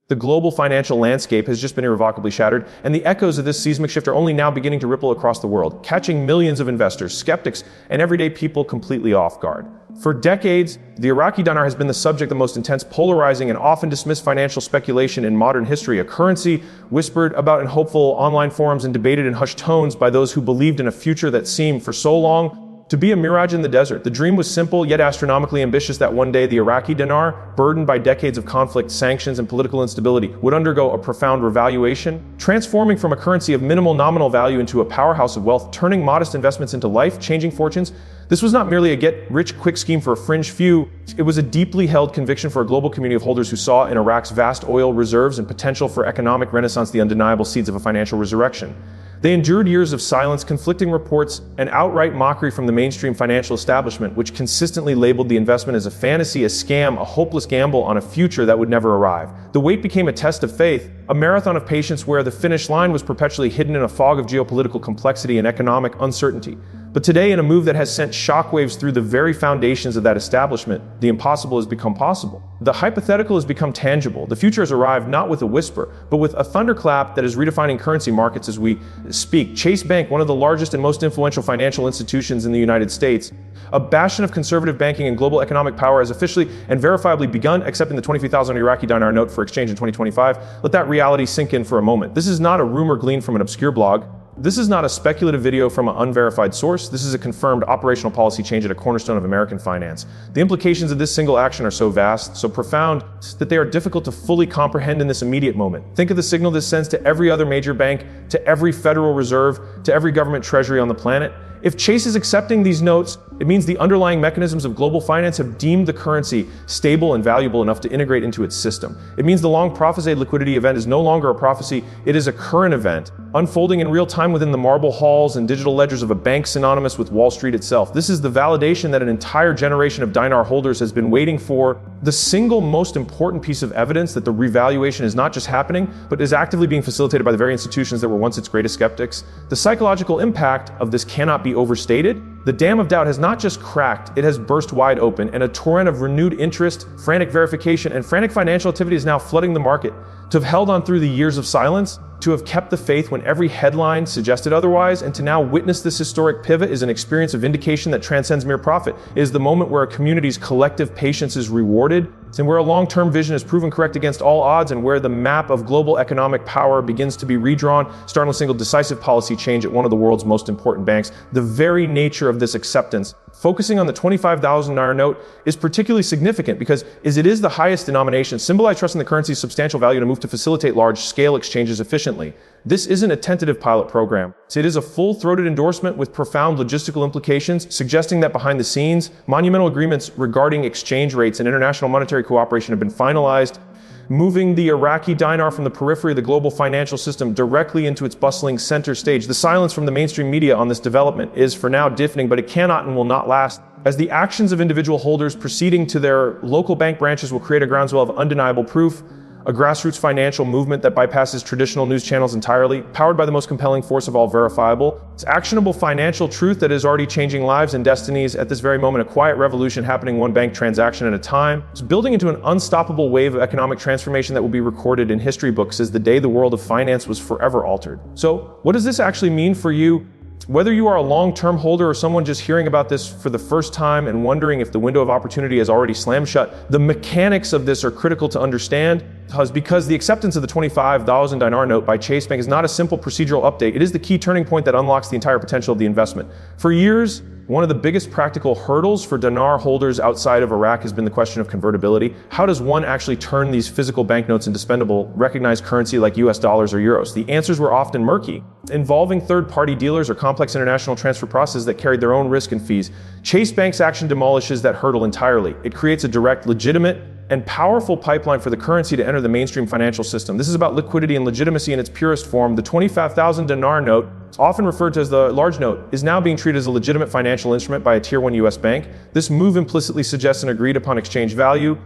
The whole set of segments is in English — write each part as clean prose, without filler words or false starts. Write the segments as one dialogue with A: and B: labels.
A: The global financial landscape has just been irrevocably shattered, and the echoes of this seismic shift are only now beginning to ripple across the world, catching millions of investors, skeptics, and everyday people completely off guard. For decades, the Iraqi dinar has been the subject of the most intense, polarizing, and often dismissed financial speculation in modern history, a currency whispered about in hopeful online forums and debated in hushed tones by those who believed in a future that seemed, for so long, to be a mirage in the desert. The dream was simple, yet astronomically ambitious, that one day the Iraqi dinar, burdened by decades of conflict, sanctions, and political instability, would undergo a profound revaluation, transforming from a currency of minimal nominal value into a powerhouse of wealth, turning modest investments into life-changing fortunes. This was not merely a get-rich-quick scheme for a fringe few. It was a deeply held conviction for a global community of holders who saw in Iraq's vast oil reserves and potential for economic renaissance the undeniable seeds of a financial resurrection. They endured years of silence, conflicting reports, and outright mockery from the mainstream financial establishment, which consistently labeled the investment as a fantasy, a scam, a hopeless gamble on a future that would never arrive. The wait became a test of faith, a marathon of patience where the finish line was perpetually hidden in a fog of geopolitical complexity and economic uncertainty. But today, in a move that has sent shockwaves through the very foundations of that establishment, the impossible has become possible. The hypothetical has become tangible. The future has arrived not with a whisper, but with a thunderclap that is redefining currency markets as we speak. Chase Bank, one of the largest and most influential financial institutions in the United States, a bastion of conservative banking and global economic power, has officially and verifiably begun accepting the 23,000 Iraqi dinar note for exchange in 2025. Let that reality sink in for a moment. This is not a rumor gleaned from an obscure blog. This is not a speculative video from an unverified source. This is a confirmed operational policy change at a cornerstone of American finance. The implications of this single action are so vast, so profound, that they are difficult to fully comprehend in this immediate moment. Think of the signal this sends to every other major bank, to every Federal Reserve, to every government treasury on the planet. If Chase is accepting these notes, it means the underlying mechanisms of global finance have deemed the currency stable and valuable enough to integrate into its system. It means the long prophesied liquidity event is no longer a prophecy, it is a current event, unfolding in real time within the marble halls and digital ledgers of a bank synonymous with Wall Street itself. This is the validation that an entire generation of dinar holders has been waiting for, the single most important piece of evidence that the revaluation is not just happening, but is actively being facilitated by the very institutions that were once its greatest skeptics. The psychological impact of this cannot be overstated. The dam of doubt has not just cracked, it has burst wide open, and a torrent of renewed interest, frantic verification, and frantic financial activity is now flooding the market. To have held on through the years of silence, to have kept the faith when every headline suggested otherwise, and to now witness this historic pivot is an experience of vindication that transcends mere profit. It is the moment where a community's collective patience is rewarded, and where a long-term vision is proven correct against all odds, and where the map of global economic power begins to be redrawn, starting with a single decisive policy change at one of the world's most important banks. The very nature of this acceptance, focusing on the 25,000 dinar note, is particularly significant because as it is the highest denomination, symbolized trust in the currency's substantial value to move to facilitate large-scale exchanges efficiently. This isn't a tentative pilot program. It is a full-throated endorsement with profound logistical implications, suggesting that behind the scenes, monumental agreements regarding exchange rates and international monetary cooperation have been finalized, moving the Iraqi dinar from the periphery of the global financial system directly into its bustling center stage. The silence from the mainstream media on this development is for now deafening, but it cannot and will not last, as the actions of individual holders proceeding to their local bank branches will create a groundswell of undeniable proof, a grassroots financial movement that bypasses traditional news channels entirely, powered by the most compelling force of all, verifiable. It's actionable financial truth that is already changing lives and destinies at this very moment, a quiet revolution happening one bank transaction at a time. It's building into an unstoppable wave of economic transformation that will be recorded in history books as the day the world of finance was forever altered. So, what does this actually mean for you? Whether you are a long-term holder or someone just hearing about this for the first time and wondering if the window of opportunity has already slammed shut, the mechanics of this are critical to understand, because the acceptance of the 25,000 dinar note by Chase Bank is not a simple procedural update. It is the key turning point that unlocks the entire potential of the investment. For years, one of the biggest practical hurdles for dinar holders outside of Iraq has been the question of convertibility. How does one actually turn these physical banknotes into spendable, recognized currency like US dollars or euros? The answers were often murky, involving third-party dealers or complex international transfer processes that carried their own risk and fees. Chase Bank's action demolishes that hurdle entirely. It creates a direct, legitimate, and powerful pipeline for the currency to enter the mainstream financial system. This is about liquidity and legitimacy in its purest form. The 25,000 dinar note, often referred to as the large note, is now being treated as a legitimate financial instrument by a Tier 1 US bank. This move implicitly suggests an agreed upon exchange value,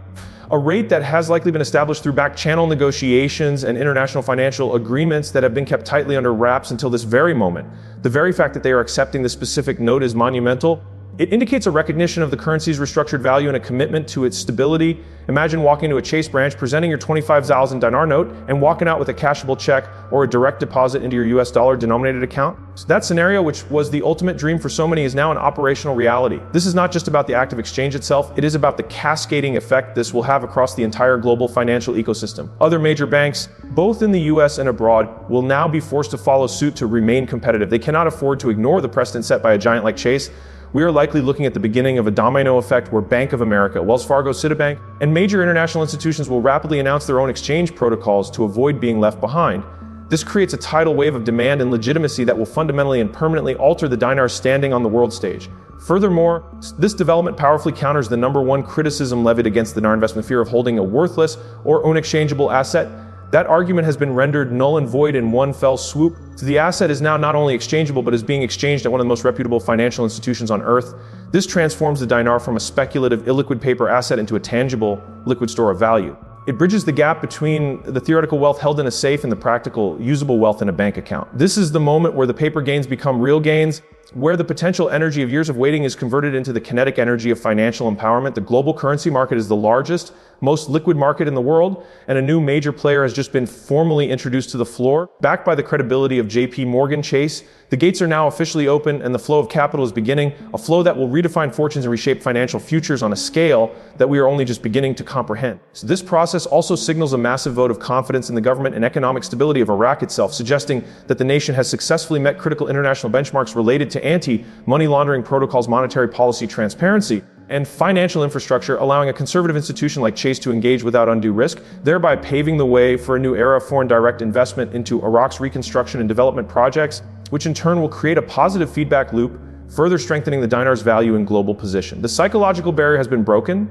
A: a rate that has likely been established through back-channel negotiations and international financial agreements that have been kept tightly under wraps until this very moment. The very fact that they are accepting this specific note is monumental. It indicates a recognition of the currency's restructured value and a commitment to its stability. Imagine walking to a Chase branch, presenting your 25,000 dinar note, and walking out with a cashable check or a direct deposit into your US dollar denominated account. So that scenario, which was the ultimate dream for so many, is now an operational reality. This is not just about the act of exchange itself, it is about the cascading effect this will have across the entire global financial ecosystem. Other major banks, both in the US and abroad, will now be forced to follow suit to remain competitive. They cannot afford to ignore the precedent set by a giant like Chase. We are likely looking at the beginning of a domino effect where Bank of America, Wells Fargo, Citibank, and major international institutions will rapidly announce their own exchange protocols to avoid being left behind. This creates a tidal wave of demand and legitimacy that will fundamentally and permanently alter the dinar's standing on the world stage. Furthermore, this development powerfully counters the #1 criticism levied against the dinar investment: fear of holding a worthless or unexchangeable asset. That argument has been rendered null and void in one fell swoop. So the asset is now not only exchangeable, but is being exchanged at one of the most reputable financial institutions on earth. This transforms the dinar from a speculative, illiquid paper asset into a tangible, liquid store of value. It bridges the gap between the theoretical wealth held in a safe and the practical, usable wealth in a bank account. This is the moment where the paper gains become real gains, where the potential energy of years of waiting is converted into the kinetic energy of financial empowerment. The global currency market is the largest, most liquid market in the world, and a new major player has just been formally introduced to the floor. Backed by the credibility of JP Morgan Chase, the gates are now officially open and the flow of capital is beginning, a flow that will redefine fortunes and reshape financial futures on a scale that we are only just beginning to comprehend. So this process also signals a massive vote of confidence in the government and economic stability of Iraq itself, suggesting that the nation has successfully met critical international benchmarks related to anti-money laundering protocols, monetary policy transparency, and financial infrastructure, allowing a conservative institution like Chase to engage without undue risk, thereby paving the way for a new era of foreign direct investment into Iraq's reconstruction and development projects, which in turn will create a positive feedback loop, further strengthening the dinar's value and global position. The psychological barrier has been broken,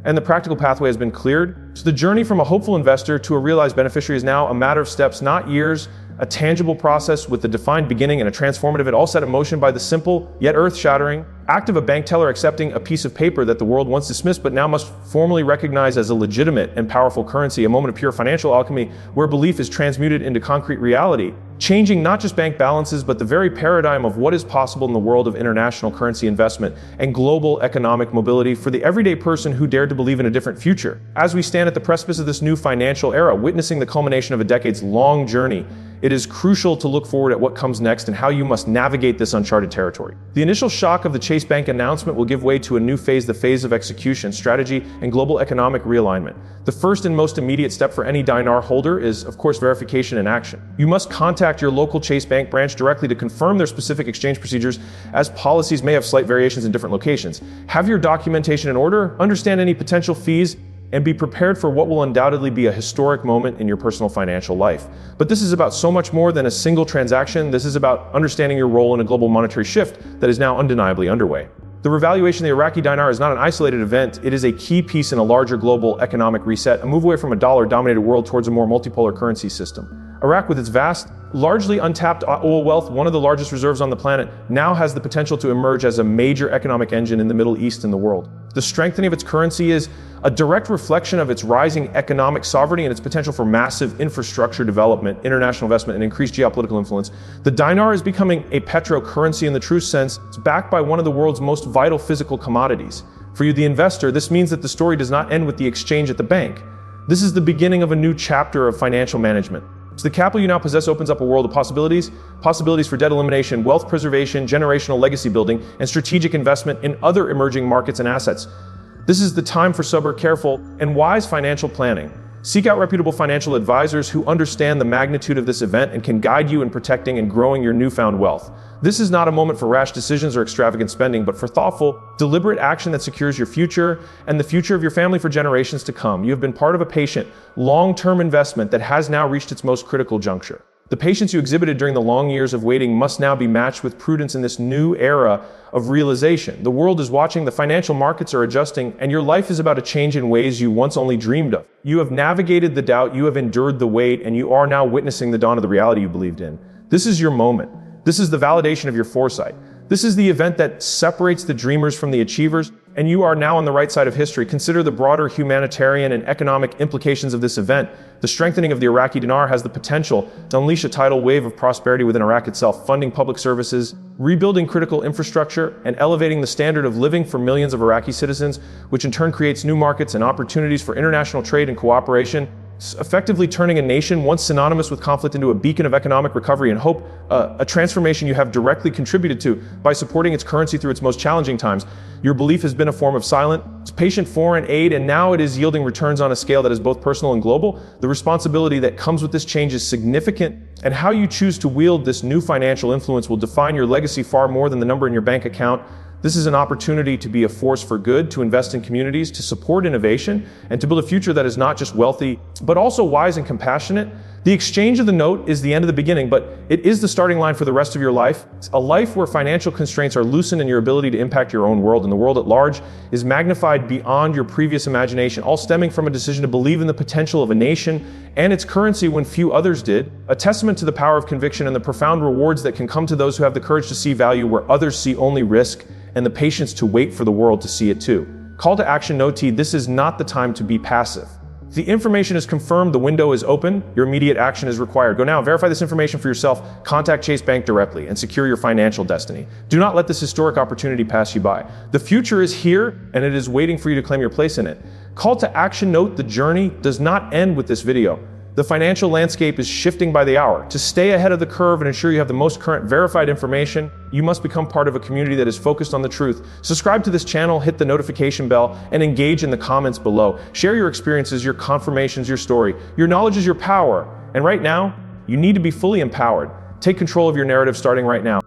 A: and the practical pathway has been cleared. So the journey from a hopeful investor to a realized beneficiary is now a matter of steps, not years, a tangible process with a defined beginning and a transformative, it all set in motion by the simple, yet earth-shattering, act of a bank teller accepting a piece of paper that the world once dismissed but now must formally recognize as a legitimate and powerful currency, a moment of pure financial alchemy where belief is transmuted into concrete reality, changing not just bank balances but the very paradigm of what is possible in the world of international currency investment and global economic mobility for the everyday person who dared to believe in a different future. As we stand at the precipice of this new financial era, witnessing the culmination of a decades-long journey, it is crucial to look forward at what comes next and how you must navigate this uncharted territory. The initial shock of the Chase Bank announcement will give way to a new phase, the phase of execution, strategy, and global economic realignment. The first and most immediate step for any dinar holder is, of course, verification and action. You must contact your local Chase Bank branch directly to confirm their specific exchange procedures, as policies may have slight variations in different locations. Have your documentation in order, understand any potential fees, and be prepared for what will undoubtedly be a historic moment in your personal financial life. But this is about so much more than a single transaction. This is about understanding your role in a global monetary shift that is now undeniably underway. The revaluation of the Iraqi dinar is not an isolated event, it is a key piece in a larger global economic reset, a move away from a dollar-dominated world towards a more multipolar currency system. Iraq, with its vast, largely untapped oil wealth, one of the largest reserves on the planet, now has the potential to emerge as a major economic engine in the Middle East and the world. The strengthening of its currency is a direct reflection of its rising economic sovereignty and its potential for massive infrastructure development, international investment, and increased geopolitical influence. The dinar is becoming a petrocurrency in the true sense. It's backed by one of the world's most vital physical commodities. For you, the investor, this means that the story does not end with the exchange at the bank. This is the beginning of a new chapter of financial management. So the capital you now possess opens up a world of possibilities for debt elimination, wealth preservation, generational legacy building, and strategic investment in other emerging markets and assets. This is the time for sober, careful, and wise financial planning. Seek out reputable financial advisors who understand the magnitude of this event and can guide you in protecting and growing your newfound wealth. This is not a moment for rash decisions or extravagant spending, but for thoughtful, deliberate action that secures your future and the future of your family for generations to come. You have been part of a patient, long-term investment that has now reached its most critical juncture. The patience you exhibited during the long years of waiting must now be matched with prudence in this new era of realization. The world is watching, the financial markets are adjusting, and your life is about to change in ways you once only dreamed of. You have navigated the doubt, you have endured the wait, and you are now witnessing the dawn of the reality you believed in. This is your moment. This is the validation of your foresight. This is the event that separates the dreamers from the achievers. And you are now on the right side of history. Consider the broader humanitarian and economic implications of this event. The strengthening of the Iraqi dinar has the potential to unleash a tidal wave of prosperity within Iraq itself, funding public services, rebuilding critical infrastructure, and elevating the standard of living for millions of Iraqi citizens, which in turn creates new markets and opportunities for international trade and cooperation, effectively turning a nation once synonymous with conflict into a beacon of economic recovery and hope, a transformation you have directly contributed to by supporting its currency through its most challenging times. Your belief has been a form of silent, patient foreign aid, and now it is yielding returns on a scale that is both personal and global. The responsibility that comes with this change is significant, and how you choose to wield this new financial influence will define your legacy far more than the number in your bank account. This is an opportunity to be a force for good, to invest in communities, to support innovation, and to build a future that is not just wealthy, but also wise and compassionate. The exchange of the note is the end of the beginning, but it is the starting line for the rest of your life. A life where financial constraints are loosened and your ability to impact your own world and the world at large is magnified beyond your previous imagination, all stemming from a decision to believe in the potential of a nation and its currency when few others did. A testament to the power of conviction and the profound rewards that can come to those who have the courage to see value where others see only risk, and the patience to wait for the world to see it too. Call to action notee, this is not the time to be passive. The information is confirmed, the window is open, your immediate action is required. Go now, verify this information for yourself, contact Chase Bank directly, and secure your financial destiny. Do not let this historic opportunity pass you by. The future is here, and it is waiting for you to claim your place in it. Call to action note, the journey does not end with this video. The financial landscape is shifting by the hour. To stay ahead of the curve and ensure you have the most current verified information, you must become part of a community that is focused on the truth. Subscribe to this channel, hit the notification bell, and engage in the comments below. Share your experiences, your confirmations, your story. Your knowledge is your power. And right now, you need to be fully empowered. Take control of your narrative starting right now.